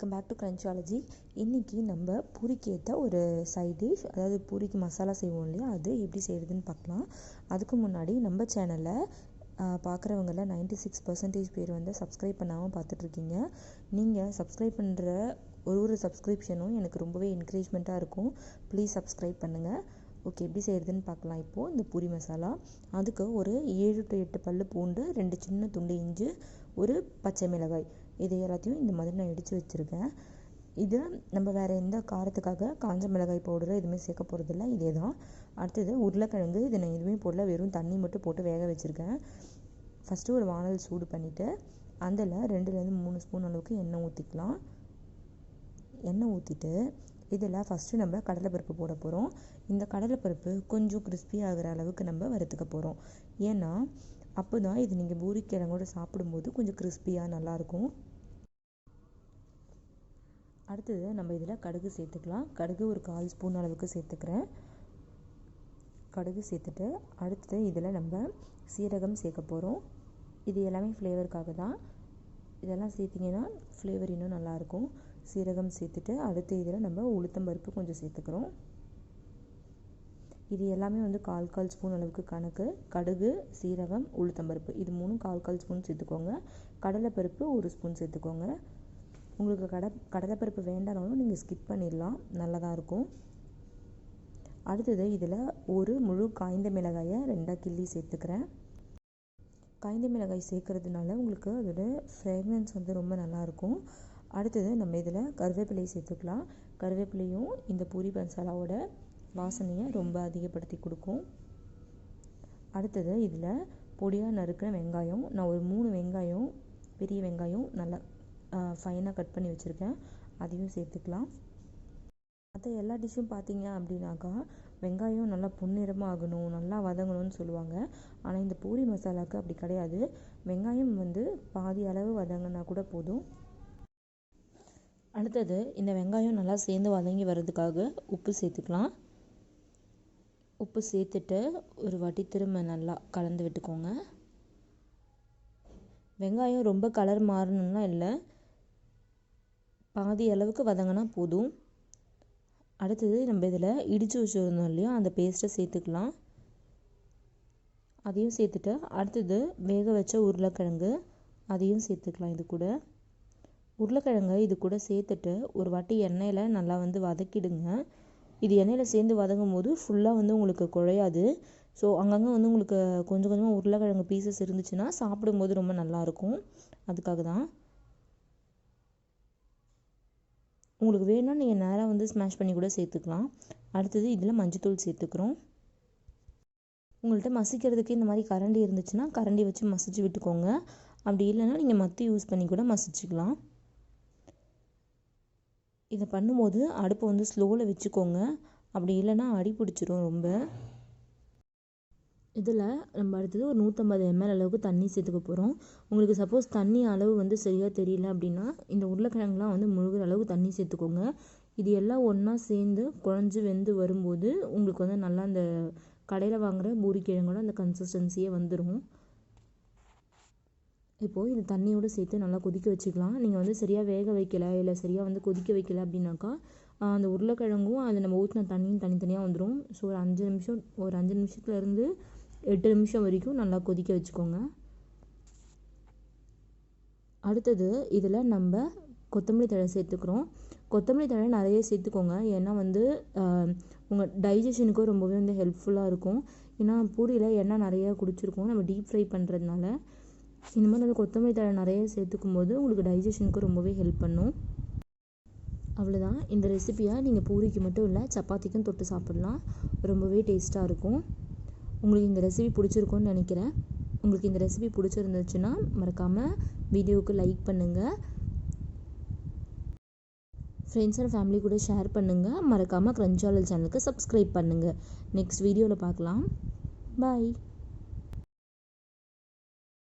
Welcome back to crunchyology. இன்றைக்கி நம்ம பூரிக்கு ஏற்ற ஒரு சைட் டிஷ், அதாவது பூரிக்கு மசாலா செய்வோம் இல்லையா, அது எப்படி செய்கிறதுன்னு பார்க்கலாம். அதுக்கு முன்னாடி நம்ம சேனலை பார்க்குறவங்கள 96% பேர் வந்து சப்ஸ்கிரைப் பண்ணாமல் பார்த்துட்ருக்கீங்க. நீங்கள் சப்ஸ்கிரைப் பண்ணுற ஒரு சப்ஸ்கிரிப்ஷனும் எனக்கு ரொம்பவே என்கரேஜ்மெண்ட்டாக இருக்கும். ப்ளீஸ் சப்ஸ்கிரைப் பண்ணுங்கள். ஓகே, எப்படி செய்கிறதுன்னு பார்க்கலாம். இப்போது இந்த பூரி மசாலா, அதுக்கு ஒரு 7 to 8 பல் பூண்டு, 2 சின்ன துண்டு இஞ்சி, ஒரு பச்சை மிளகாய், இது எல்லாத்தையும் இந்த மாதிரி நான் இடித்து வச்சுருக்கேன். இது நம்ம வேறு எந்த காரத்துக்காக காஞ்ச மிளகாய் பவுடரு எதுவுமே சேர்க்க போகிறதில்ல, இதே தான். அடுத்தது உருளைக்கிழங்கு, இதை நான் எதுவுமே போடல, வெறும் தண்ணி மட்டும் போட்டு வேக வச்சுருக்கேன். ஃபஸ்ட்டு ஒரு வானல் சூடு பண்ணிவிட்டு அதில் 2லேருந்து 3 ஸ்பூன் அளவுக்கு எண்ணெய் ஊற்றிக்கலாம். எண்ணெய் ஊற்றிட்டு இதில் ஃபஸ்ட்டு நம்ம கடலைப்பருப்பு போட போகிறோம். இந்த கடலைப்பருப்பு கொஞ்சம் கிறிஸ்பி ஆகிற அளவுக்கு நம்ம வறுத்துக்க போகிறோம். ஏன்னா அப்போ தான் இது நீங்கள் பூரிக்கிழங்கோடு சாப்பிடும்போது கொஞ்சம் கிறிஸ்பியாக நல்லாயிருக்கும். அடுத்தது நம்ம இதில் கடுகு சேர்த்துக்கலாம். கடுகு ஒரு 1/4 ஸ்பூன் அளவுக்கு சேர்த்துக்கிறேன். கடுகு சேர்த்துட்டு அடுத்தது இதில் நம்ம சீரகம் சேர்க்க போகிறோம். இது எல்லாமே ஃப்ளேவருக்காக தான். இதெல்லாம் சேர்த்திங்கன்னா ஃப்ளேவர் இன்னும் நல்லாயிருக்கும். சீரகம் சேர்த்துட்டு அடுத்து இதில் நம்ம உளுத்தம்பருப்பு கொஞ்சம் சேர்த்துக்கிறோம். இது எல்லாமே வந்து 1/4 ஸ்பூன் அளவுக்கு கணக்கு. கடுகு, சீரகம், உளுத்தம்பருப்பு, இது 3 1/4 ஸ்பூன் சேர்த்துக்கோங்க. கடலைப்பருப்பு 1 ஸ்பூன் சேர்த்துக்கோங்க. உங்களுக்கு கடலைப்பருப்பு வேண்டானாலும் நீங்கள் ஸ்கிப் பண்ணிடலாம், நல்லதாக இருக்கும். அடுத்தது இதில் ஒரு முழு காய்ந்த மிளகாயை 2ஆக கிள்ளி சேர்த்துக்கிறேன். காய்ந்த மிளகாய் சேர்க்கறதுனால உங்களுக்கு அதோட ஃப்ரேக்ரன்ஸ் வந்து ரொம்ப நல்லாயிருக்கும். அடுத்தது நம்ம இதில் கருவேப்பிலை சேர்த்துக்கலாம். கருவேப்பிலையும் இந்த பூரி மசாலாவோட வாசனையை ரொம்ப அதிகப்படுத்தி கொடுக்கும். அடுத்தது இதில் பொடியாக நறுக்கின வெங்காயம், நான் ஒரு 3 வெங்காயம், பெரிய வெங்காயம் நல்லா ஃபைனாக கட் பண்ணி வச்சுருக்கேன், அதையும் சேர்த்துக்கலாம். மற்ற எல்லா டிஷ்ஷும் பார்த்தீங்க அப்படின்னாக்கா வெங்காயம் நல்லா பொன்னிறமாக ஆகணும், நல்லா வதங்கணும்னு சொல்லுவாங்க. ஆனால் இந்த பூரி மசாலாவுக்கு அப்படி கிடையாது. வெங்காயம் வந்து பாதி அளவு வதங்கினா கூட போதும். அடுத்தது இந்த வெங்காயம் நல்லா சேர்ந்து வதங்கி வர்றதுக்காக உப்பு சேர்த்துக்கலாம். உப்பு சேர்த்துட்டு ஒரு வாட்டி திரும்ப நல்லா கலந்து விட்டுக்கோங்க. வெங்காயம் ரொம்ப கலர் மாறணும்னா இல்லை, பாதி அளவுக்கு வதங்கினா போதும். அடுத்தது நம்ம இதில் இடித்து வச்சுருந்தோம் இல்லையா, அந்த பேஸ்ட்டை சேர்த்துக்கலாம். அதையும் சேர்த்துட்டு அடுத்தது வேக வச்ச உருளைக்கிழங்கு, அதையும் சேர்த்துக்கலாம். இது கூட உருளைக்கிழங்கு இது கூட சேர்த்துட்டு ஒரு வாட்டி எண்ணெயில் நல்லா வந்து வதக்கிடுங்க. இது எண்ணெயில் சேர்ந்து வதங்கும் போது ஃபுல்லாக வந்து உங்களுக்கு குழையாது. ஸோ அங்கங்கே வந்து உங்களுக்கு கொஞ்சம் கொஞ்சமாக உருளைக்கிழங்கு பீசஸ் இருந்துச்சுன்னா சாப்பிடும்போது ரொம்ப நல்லாயிருக்கும். அதுக்காக தான். உங்களுக்கு வேணும்னா நீங்கள் நேராக வந்து ஸ்மாஷ் பண்ணி கூட சேர்த்துக்கலாம். அடுத்தது இதில் மஞ்சத்தூள் சேர்த்துக்கிறோம். உங்கள்கிட்ட மசிக்கிறதுக்கு இந்த மாதிரி கரண்டி இருந்துச்சுன்னா கரண்டி வச்சு மசிச்சு விட்டுக்கோங்க. அப்படி இல்லைன்னா நீங்கள் மத்து யூஸ் பண்ணி கூட மசிச்சுக்கலாம். இதை பண்ணும்போது அடுப்பை வந்து ஸ்லோவில் வச்சுக்கோங்க, அப்படி இல்லைன்னா அடி பிடிச்சிரும் ரொம்ப. இதில் நம்ம அடுத்தது ஒரு 150 ml அளவுக்கு தண்ணி சேர்த்துக்க போகிறோம். உங்களுக்கு சப்போஸ் தண்ணி அளவு வந்து சரியாக தெரியல அப்படின்னா இந்த உருளைக்கிழங்குலாம் வந்து முழுகிற அளவுக்கு தண்ணி சேர்த்துக்கோங்க. இது எல்லாம் ஒன்றா சேர்ந்து குழஞ்சி வெந்து வரும்போது உங்களுக்கு வந்து நல்லா அந்த கடையில் வாங்குகிற பூரிக்கிழங்கோட அந்த கன்சிஸ்டன்சியே வந்துடும். இப்போது இது தண்ணியோடு சேர்த்து நல்லா கொதிக்க வச்சுக்கலாம். நீங்கள் வந்து சரியாக வேக வைக்கலை இல்லை சரியாக வந்து கொதிக்க வைக்கலை அப்படின்னாக்கா அந்த உருளைக்கிழங்கும் அது நம்ம ஊற்றின தண்ணியும் தனித்தனியாக வந்துடும். ஸோ ஒரு 5 நிமிஷத்துலேருந்து 8 நிமிஷம் வரைக்கும் நல்லா கொதிக்க வச்சுக்கோங்க. அடுத்தது இதில் நம்ம கொத்தமல்லி தழை சேர்த்துக்கிறோம். கொத்தமல்லி தழை நிறைய சேர்த்துக்கோங்க, ஏன்னா வந்து உங்கள் டைஜஷனுக்கும் ரொம்பவே வந்து ஹெல்ப்ஃபுல்லாக இருக்கும். ஏன்னா பூரியில் எண்ணெய் நிறையா குடிச்சிருக்கோம் நம்ம டீப் ஃப்ரை பண்ணுறதுனால. இந்த மாதிரி வந்து கொத்தமல்லி தழை நிறைய சேர்த்துக்கும் போது உங்களுக்கு டைஜஷனுக்கு ரொம்பவே ஹெல்ப் பண்ணும். அவ்வளோதான். இந்த ரெசிபியை நீங்கள் பூரிக்கு மட்டும் இல்லை சப்பாத்திக்கும் தொட்டு சாப்பிட்லாம், ரொம்பவே டேஸ்ட்டாக இருக்கும். உங்களுக்கு இந்த ரெசிபி பிடிச்சிருக்கும்னு நினைக்கிறேன். உங்களுக்கு இந்த ரெசிபி பிடிச்சிருந்துச்சுன்னா மறக்காமல் வீடியோவுக்கு லைக் பண்ணுங்கள், ஃப்ரெண்ட்ஸ் அண்ட் ஃபேமிலி கூட ஷேர் பண்ணுங்கள். மறக்காமல் crunchyology சேனலுக்கு சப்ஸ்கிரைப் பண்ணுங்கள். நெக்ஸ்ட் வீடியோவில் பார்க்கலாம். பாய்.